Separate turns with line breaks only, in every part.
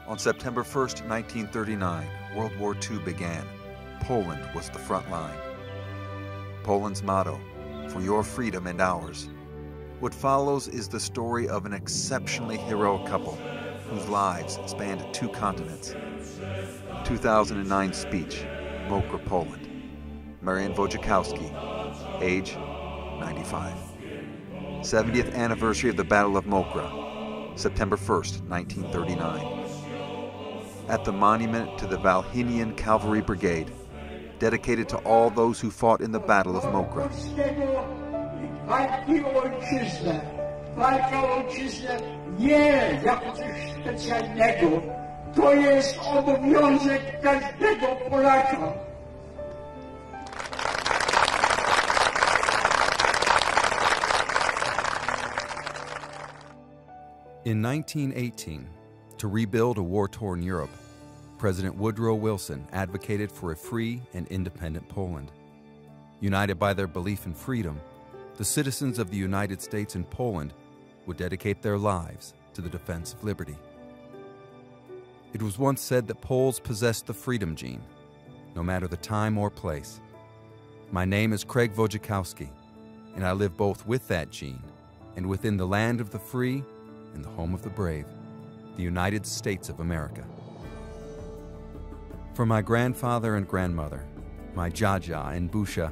On September 1st, 1939, World War II began. Poland was the front line. Poland's motto, "For your freedom and ours." What follows is the story of an exceptionally heroic couple whose lives spanned 2 continents. 2009 speech, Mokra, Poland. Marian Wojciechowski, age 95. 70th anniversary of the Battle of Mokra, September 1st, 1939. At the monument to the Walhinian Cavalry Brigade, dedicated to all those who fought in the Battle of Mokra.
Walka o ojczyznę nie jako coś specjalnego. To jest obowiązek każdego Polaka.
In 1918, to rebuild a war-torn Europe, President Woodrow Wilson advocated for a free and independent Poland. United by their belief in freedom, the citizens of the United States and Poland would dedicate their lives to the defense of liberty. It was once said that Poles possessed the freedom gene, no matter the time or place. My name is Craig Wojciechowski, and I live both with that gene and within the land of the free and the home of the brave, the United States of America. For my grandfather and grandmother, my Jaja and Busha,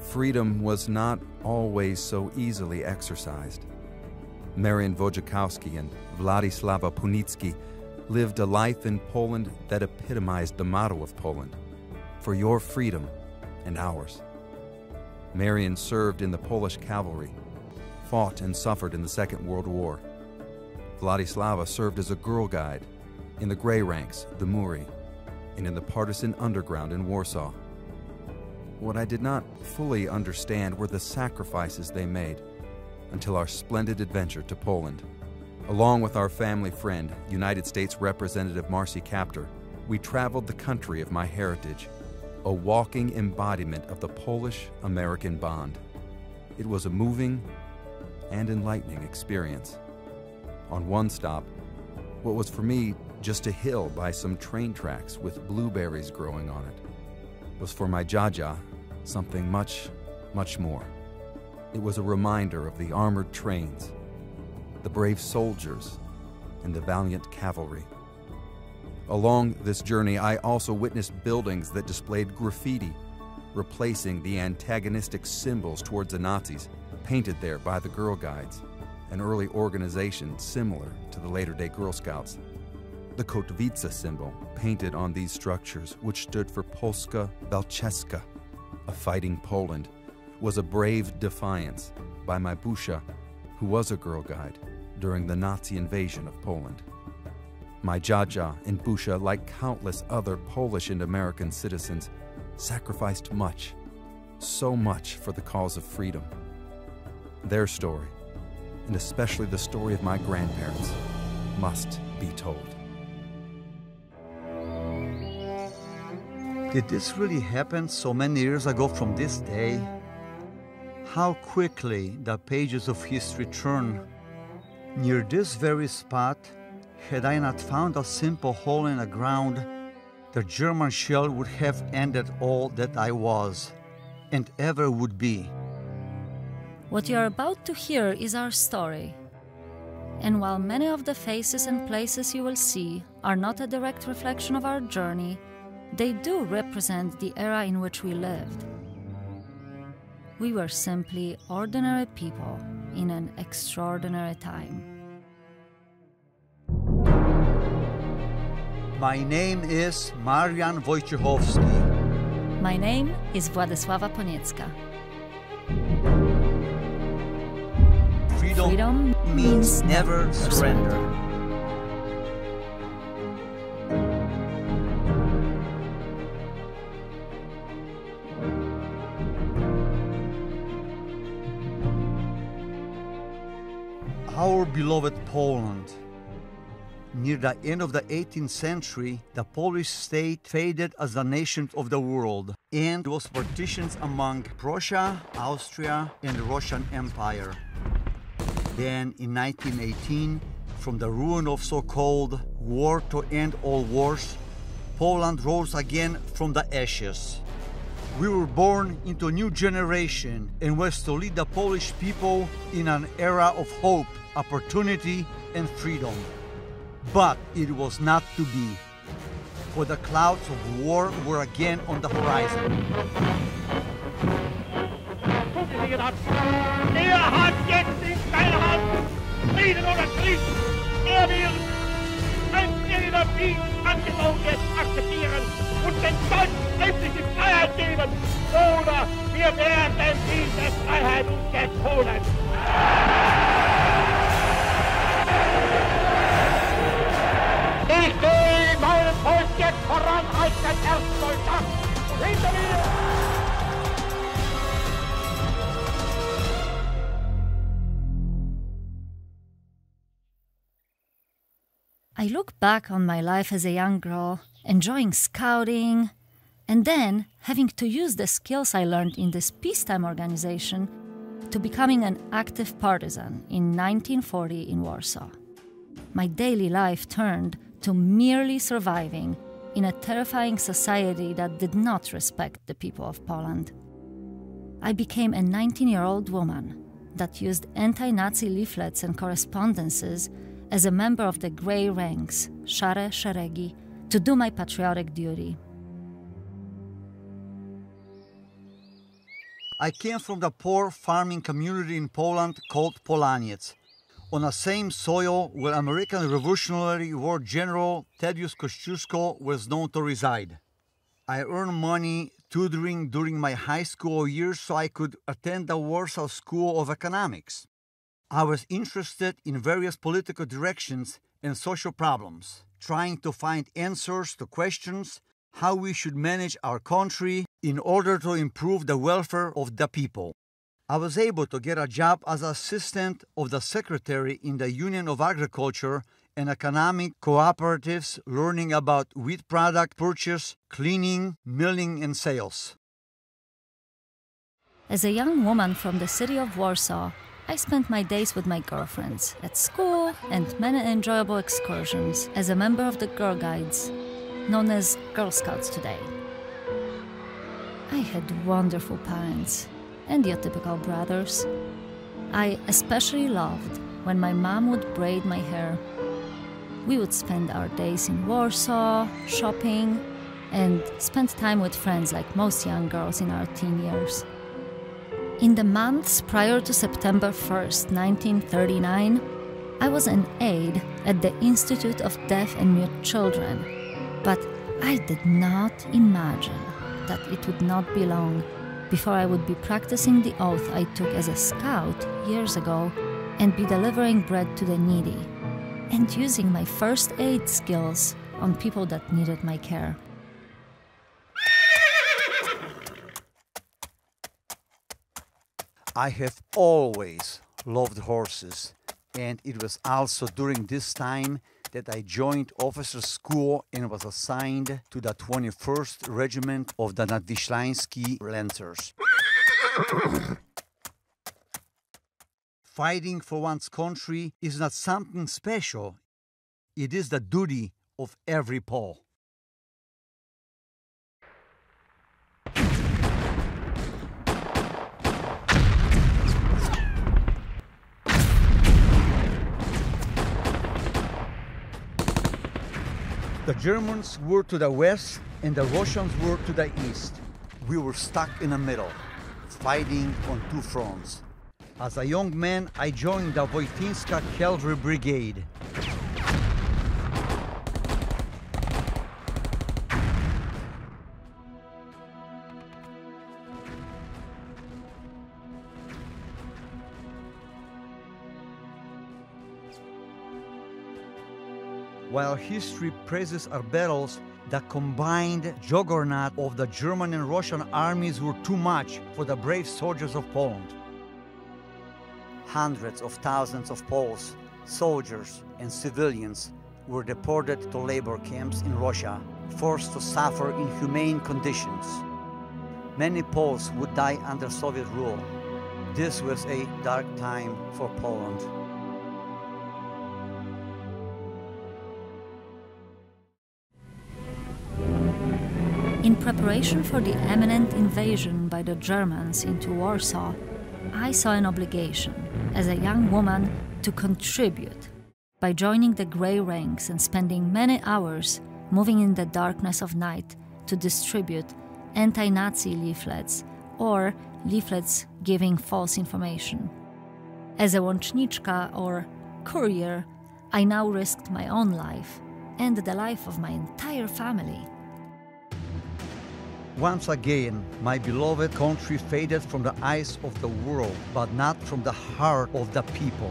freedom was not always so easily exercised. Marian Wojciechowski and Władysława Punicki lived a life in Poland that epitomized the motto of Poland, "For your freedom and ours." Marian served in the Polish cavalry, fought and suffered in the Second World War. Władysława served as a girl guide in the Grey Ranks, the Muri, and in the partisan underground in Warsaw. What I did not fully understand were the sacrifices they made until our splendid adventure to Poland. Along with our family friend, United States Representative Marcy Kaptur, we traveled the country of my heritage, a walking embodiment of the Polish-American bond. It was a moving and enlightening experience. On one stop, what was for me just a hill by some train tracks with blueberries growing on it, was for my Jaja something much, much more. It was a reminder of the armored trains, the brave soldiers, and the valiant cavalry. Along this journey, I also witnessed buildings that displayed graffiti, replacing the antagonistic symbols towards the Nazis, painted there by the Girl Guides, an early organization similar to the later-day Girl Scouts. The Kotwica symbol, painted on these structures, which stood for Polska Walczewska, a fighting Poland, was a brave defiance by my Busha, who was a Girl Guide during the Nazi invasion of Poland. My Jaja and Busha, like countless other Polish and American citizens, sacrificed much, so much for the cause of freedom. Their story, and especially the story of my grandparents, must be told.
Did this really happen so many years ago from this day? How quickly the pages of history turn. Near this very spot, had I not found a simple hole in the ground, the German shell would have ended all that I was, and ever would be.
What you are about to hear is our story. And while many of the faces and places you will see are not a direct reflection of our journey, they do represent the era in which we lived. We were simply ordinary people in an extraordinary time.
My name is Marian Wojciechowski.
My name is Władysława Poniecka.
Freedom means never surrender. Our beloved Poland. Near the end of the 18th century, the Polish state faded as the nation of the world and was partitioned among Prussia, Austria, and the Russian Empire. Then, in 1918, from the ruin of so-called war to end all wars, Poland rose again from the ashes. We were born into a new generation and was to lead the Polish people in an era of hope, opportunity, and freedom. But it was not to be, for the clouds of war were again on the horizon.
Hat jetzt in seiner Hand Frieden oder Krieg. Wird ein jeder Frieden Angebot jetzt akzeptieren und den Deutschen endlich die Freiheit geben. Oder wir werden diese Freiheit uns jetzt holen. Ich gehe meinem Volk jetzt voran als der erste Soldat und hinter mir.
I look back on my life as a young girl, enjoying scouting, and then having to use the skills I learned in this peacetime organization to becoming an active partisan in 1940 in Warsaw. My daily life turned to merely surviving in a terrifying society that did not respect the people of Poland. I became a 19-year-old woman that used anti-Nazi leaflets and correspondences as a member of the Grey Ranks, Szare Szeregi, to do my patriotic duty.
I came from the poor farming community in Poland called Polaniec, on the same soil where American Revolutionary War General Tadeusz Kościuszko was known to reside. I earned money tutoring during my high school years so I could attend the Warsaw School of Economics. I was interested in various political directions and social problems, trying to find answers to questions how we should manage our country in order to improve the welfare of the people. I was able to get a job as assistant of the secretary in the Union of Agriculture and Economic Cooperatives, learning about wheat product purchase, cleaning, milling, and sales.
As a young woman from the city of Warsaw, I spent my days with my girlfriends at school and many enjoyable excursions as a member of the Girl Guides, known as Girl Scouts today. I had wonderful parents and your typical brothers. I especially loved when my mom would braid my hair. We would spend our days in Warsaw, shopping, and spend time with friends like most young girls in our teen years. In the months prior to September 1st, 1939, I was an aide at the Institute of Deaf and Mute Children, but I did not imagine that it would not be long before I would be practicing the oath I took as a scout years ago and be delivering bread to the needy and using my first aid skills on people that needed my care.
I have always loved horses, and it was also during this time that I joined officer school and was assigned to the 21st Regiment of the Nadwiślański Lancers. Fighting for one's country is not something special. It is the duty of every Pole. The Germans were to the west and the Russians were to the east. We were stuck in the middle, fighting on two fronts. As a young man, I joined the Wojtyńska Cavalry Brigade. While history praises our battles, the combined juggernaut of the German and Russian armies were too much for the brave soldiers of Poland. Hundreds of thousands of Poles, soldiers and civilians were deported to labor camps in Russia, forced to suffer inhumane conditions. Many Poles would die under Soviet rule. This was a dark time for Poland.
In preparation for the imminent invasion by the Germans into Warsaw, I saw an obligation, as a young woman, to contribute by joining the Grey Ranks and spending many hours moving in the darkness of night to distribute anti-Nazi leaflets or leaflets giving false information. As a łączniczka or courier, I now risked my own life and the life of my entire family.
Once again, my beloved country faded from the eyes of the world, but not from the heart of the people.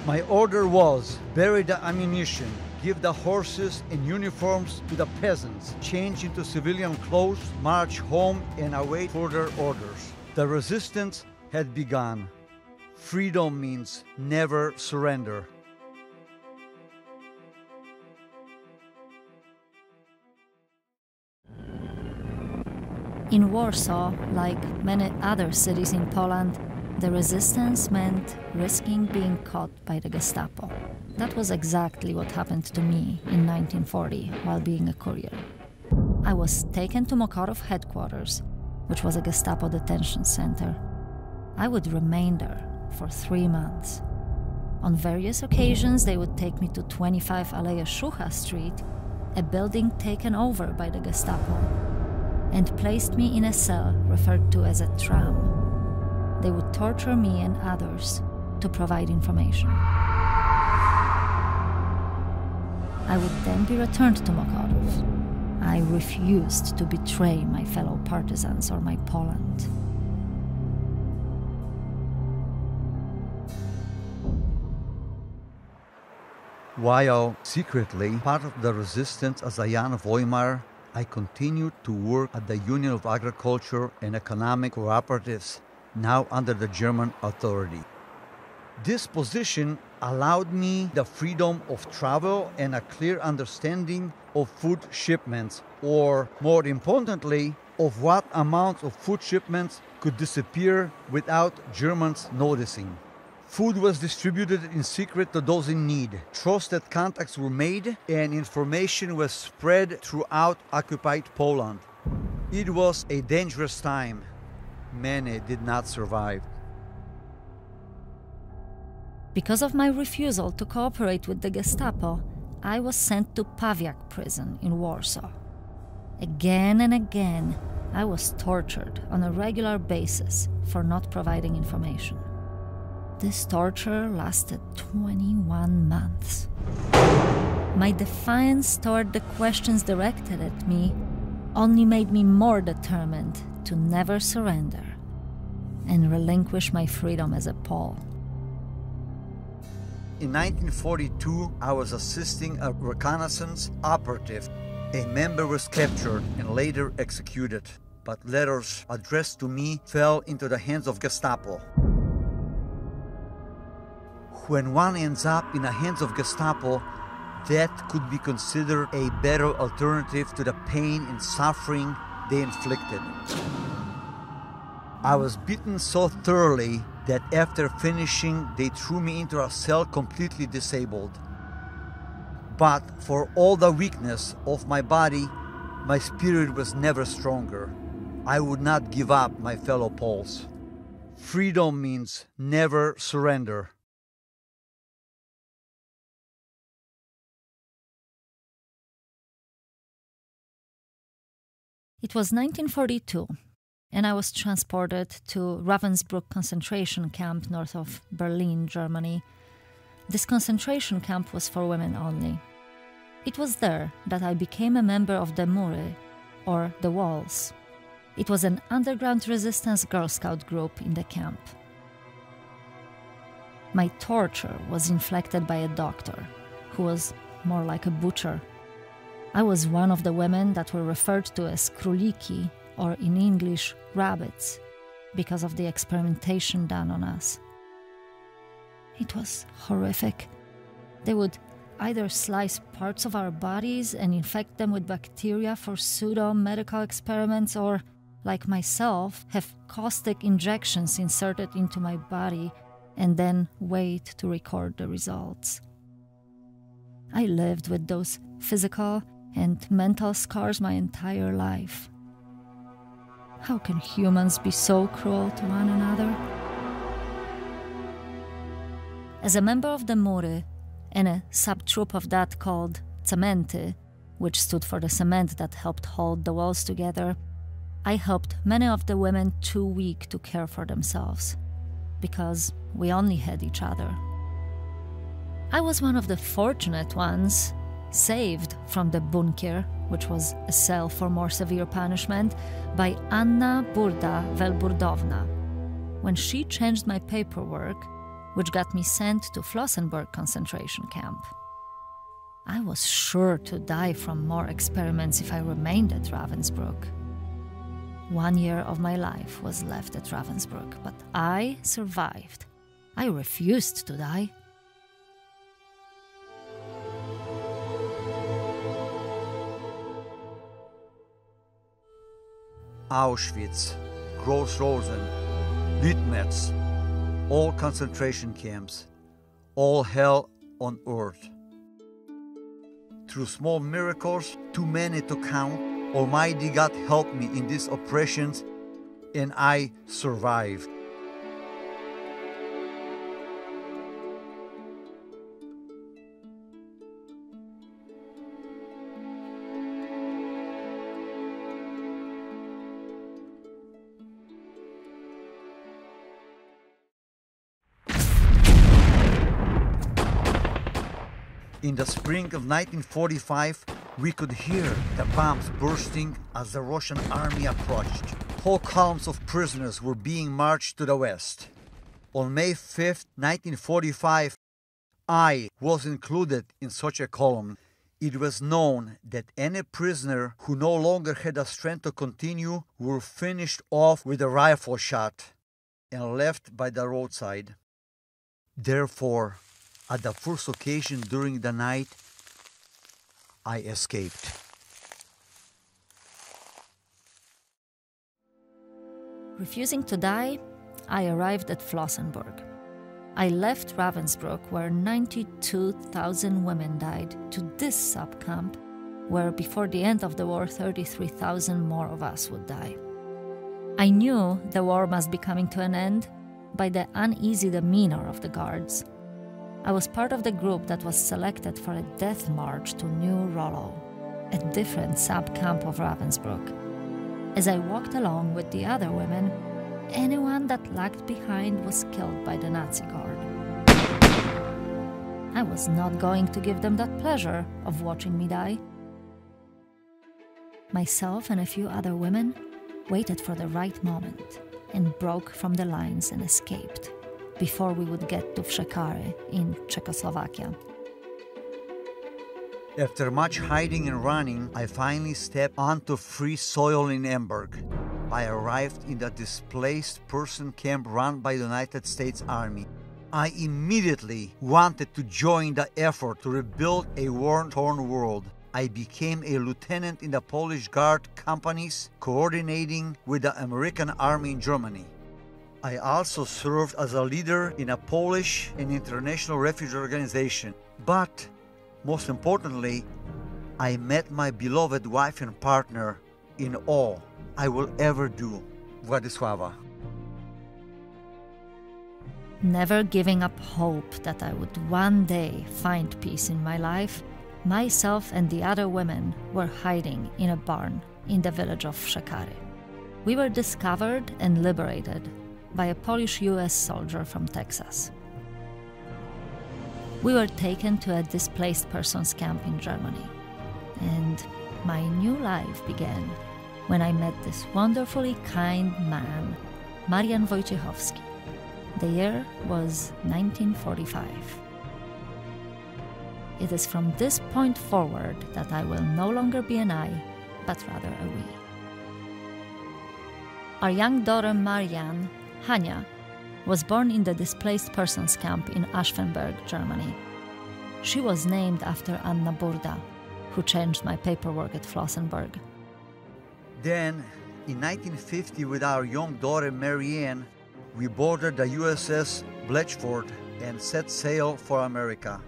My order was, bury the ammunition, give the horses and uniforms to the peasants, change into civilian clothes, march home and await further orders. The resistance had begun. Freedom means never surrender.
In Warsaw, like many other cities in Poland, the resistance meant risking being caught by the Gestapo. That was exactly what happened to me in 1940 while being a courier. I was taken to Mokorów headquarters, which was a Gestapo detention center. I would remain there for 3 months. On various occasions, they would take me to 25 Aleje Szucha Street, a building taken over by the Gestapo, and placed me in a cell referred to as a tram. They would torture me and others to provide information. I would then be returned to Mokorów. I refused to betray my fellow partisans or my Poland.
While secretly part of the resistance as a young Weimar, I continued to work at the Union of Agriculture and Economic Cooperatives, now under the German authority. This position allowed me the freedom of travel and a clear understanding of food shipments, or more importantly, of what amounts of food shipments could disappear without Germans noticing. Food was distributed in secret to those in need. Trusted contacts were made and information was spread throughout occupied Poland. It was a dangerous time. Many did not survive.
Because of my refusal to cooperate with the Gestapo, I was sent to Pawiak prison in Warsaw. Again and again, I was tortured on a regular basis for not providing information. This torture lasted 21 months. My defiance toward the questions directed at me only made me more determined to never surrender and relinquish my freedom as a Pole.
In 1942, I was assisting a reconnaissance operative. A member was captured and later executed, but letters addressed to me fell into the hands of Gestapo. When one ends up in the hands of Gestapo, that could be considered a better alternative to the pain and suffering they inflicted. I was beaten so thoroughly that after finishing, they threw me into a cell completely disabled. But for all the weakness of my body, my spirit was never stronger. I would not give up my fellow Poles. Freedom means never surrender.
It was 1942, and I was transported to Ravensbrück concentration camp north of Berlin, Germany. This concentration camp was for women only. It was there that I became a member of the Mury, or the Walls. It was an underground resistance Girl Scout group in the camp. My torture was inflicted by a doctor, who was more like a butcher. I was one of the women that were referred to as króliki, or in English, rabbits, because of the experimentation done on us. It was horrific. They would either slice parts of our bodies and infect them with bacteria for pseudo-medical experiments, or, like myself, have caustic injections inserted into my body and then wait to record the results. I lived with those physical and mental scars my entire life. How can humans be so cruel to one another? As a member of the Mury, and a subtroop of that called Cementy, which stood for the cement that helped hold the walls together, I helped many of the women too weak to care for themselves, because we only had each other. I was one of the fortunate ones, saved from the bunkier, which was a cell for more severe punishment, by Anna Burda Welburdowna, when she changed my paperwork, which got me sent to Flossenburg concentration camp. I was sure to die from more experiments if I remained at Ravensbrück. 1 year of my life was left at Ravensbrück, but I survived. I refused to die.
Auschwitz, Gross-Rosen, Litmetz, all concentration camps, all hell on earth. Through small miracles, too many to count, Almighty God helped me in these oppressions, and I survived. In the spring of 1945, we could hear the bombs bursting as the Russian army approached. Whole columns of prisoners were being marched to the west. On May 5, 1945, I was included in such a column. It was known that any prisoner who no longer had the strength to continue were finished off with a rifle shot and left by the roadside. Therefore, at the first occasion during the night, I escaped.
Refusing to die, I arrived at Flossenburg. I left Ravensbrück, where 92,000 women died, to this sub-camp, where before the end of the war 33,000 more of us would die. I knew the war must be coming to an end by the uneasy demeanor of the guards. I was part of the group that was selected for a death march to New Rollo, a different sub-camp of Ravensbrück. As I walked along with the other women, anyone that lagged behind was killed by the Nazi guard. I was not going to give them that pleasure of watching me die. Myself and a few other women waited for the right moment and broke from the lines and escaped before we would get to Wszekary in Czechoslovakia.
After much hiding and running, I finally stepped onto free soil in Emberg. I arrived in the displaced person camp run by the United States Army. I immediately wanted to join the effort to rebuild a war-torn world. I became a lieutenant in the Polish Guard companies, coordinating with the American Army in Germany. I also served as a leader in a Polish and international refugee organization. But, most importantly, I met my beloved wife and partner in all I will ever do, Władysława.
Never giving up hope that I would one day find peace in my life, myself and the other women were hiding in a barn in the village of Wszekary. We were discovered and liberated by a Polish US soldier from Texas. We were taken to a displaced persons camp in Germany, and my new life began when I met this wonderfully kind man, Marian Wojciechowski. The year was 1945. It is from this point forward that I will no longer be an I, but rather a we. Our young daughter Marian, Hania, was born in the displaced persons camp in Aschenberg, Germany. She was named after Anna Burda, who changed my paperwork at Flossenburg.
Then, in 1950, with our young daughter Marianne, we boarded the USS Bletchford and set sail for America.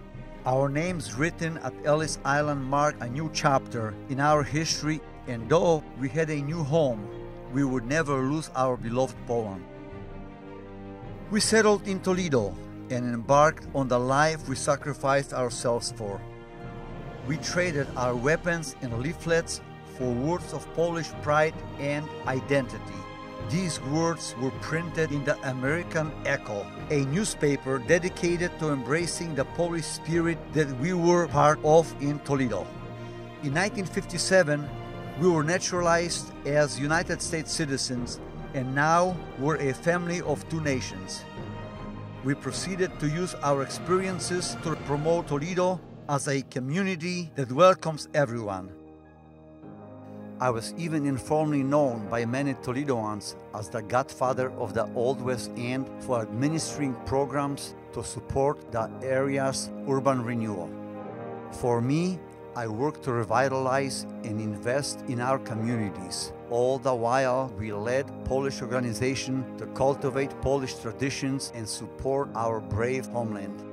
Our names written at Ellis Island mark a new chapter in our history, and though we had a new home, we would never lose our beloved Poland. We settled in Toledo and embarked on the life we sacrificed ourselves for. We traded our weapons and leaflets for words of Polish pride and identity. These words were printed in the American Echo, a newspaper dedicated to embracing the Polish spirit that we were part of in Toledo. In 1957, we were naturalized as United States citizens, and now we're a family of two nations. We proceeded to use our experiences to promote Toledo as a community that welcomes everyone. I was even informally known by many Toledoans as the godfather of the Old West End for administering programs to support the area's urban renewal. For me, I work to revitalize and invest in our communities. All the while, we led Polish organizations to cultivate Polish traditions and support our brave homeland.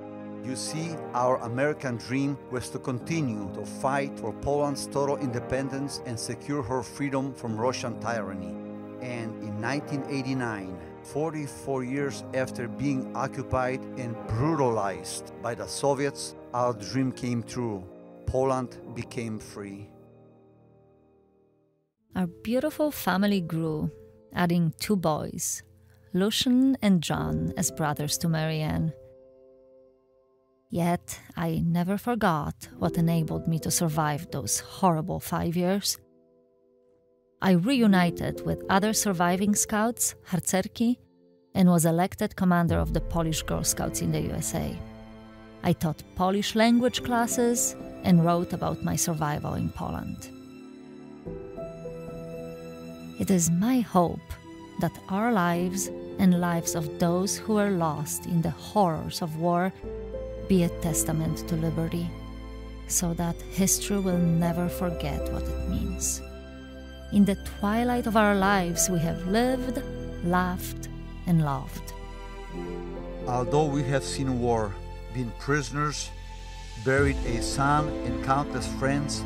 You see, our American dream was to continue to fight for Poland's total independence and secure her freedom from Russian tyranny. And in 1989, 44 years after being occupied and brutalized by the Soviets, our dream came true. Poland became free.
Our beautiful family grew, adding 2 boys, Lucian and John, as brothers to Marianne. Yet I never forgot what enabled me to survive those horrible 5 years. I reunited with other surviving scouts, harcerki, and was elected commander of the Polish Girl Scouts in the USA. I taught Polish language classes and wrote about my survival in Poland. It is my hope that our lives and lives of those who were lost in the horrors of war be a testament to liberty, so that history will never forget what it means. In the twilight of our lives, we have lived, laughed, and loved.
Although we have seen war, been prisoners, buried a son and countless friends,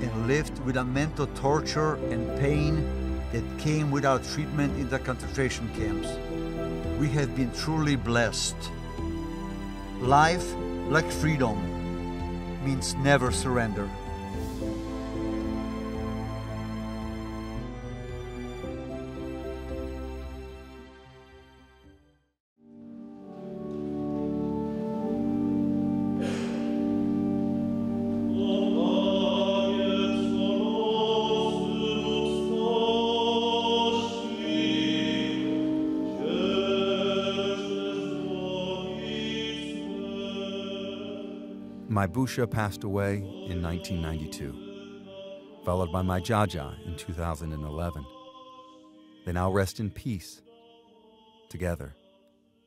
and lived with a mental torture and pain that came without treatment in the concentration camps, we have been truly blessed. Life, like freedom, means never surrender.
My Busha passed away in 1992, followed by my Jaja in 2011. They now rest in peace, together,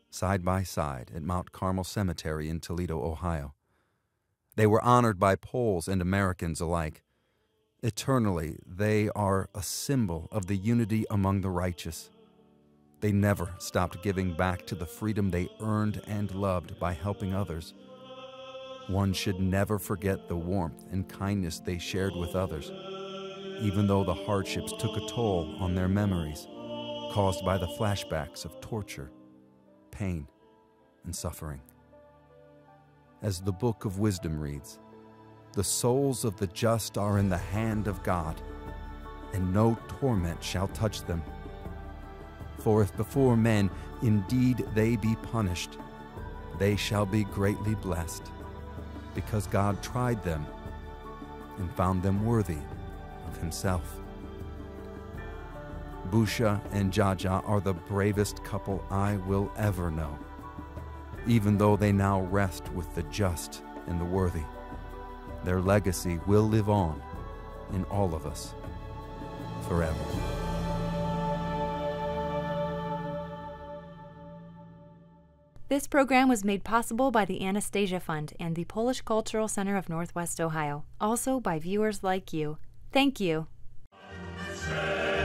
side by side at Mount Carmel Cemetery in Toledo, Ohio. They were honored by Poles and Americans alike. Eternally, they are a symbol of the unity among the righteous. They never stopped giving back to the freedom they earned and loved by helping others. One should never forget the warmth and kindness they shared with others, even though the hardships took a toll on their memories, caused by the flashbacks of torture, pain, and suffering. As the Book of Wisdom reads, "The souls of the just are in the hand of God, and no torment shall touch them. For if before men indeed they be punished, they shall be greatly blessed, because God tried them and found them worthy of himself." Busha and Jaja are the bravest couple I will ever know, even though they now rest with the just and the worthy. Their legacy will live on in all of us forever.
This program was made possible by the Anastasia Fund and the Polish Cultural Center of Northwest Ohio, also by viewers like you. Thank you.
Serca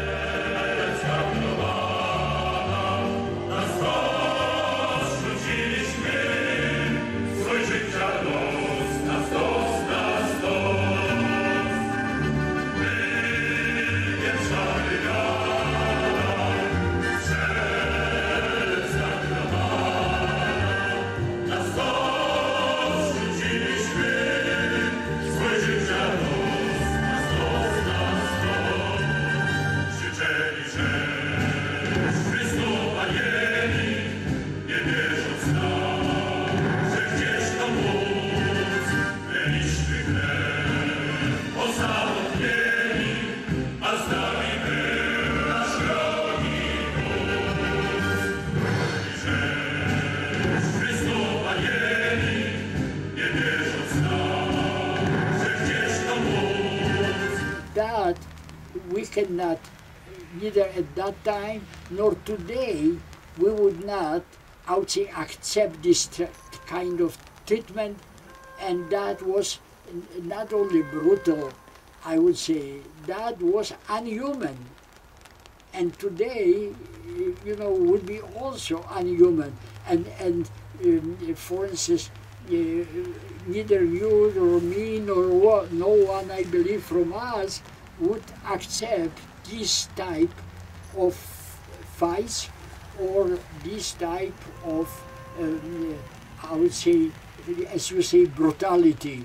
cannot, neither at that time nor today, we would not, I would say, accept this kind of treatment, and that was not only brutal, I would say, that was unhuman. And today, you know, would be also unhuman. And for instance, neither you nor me nor no one, I believe, from us would accept this type of fights or this type of, I would say, as you say, brutality.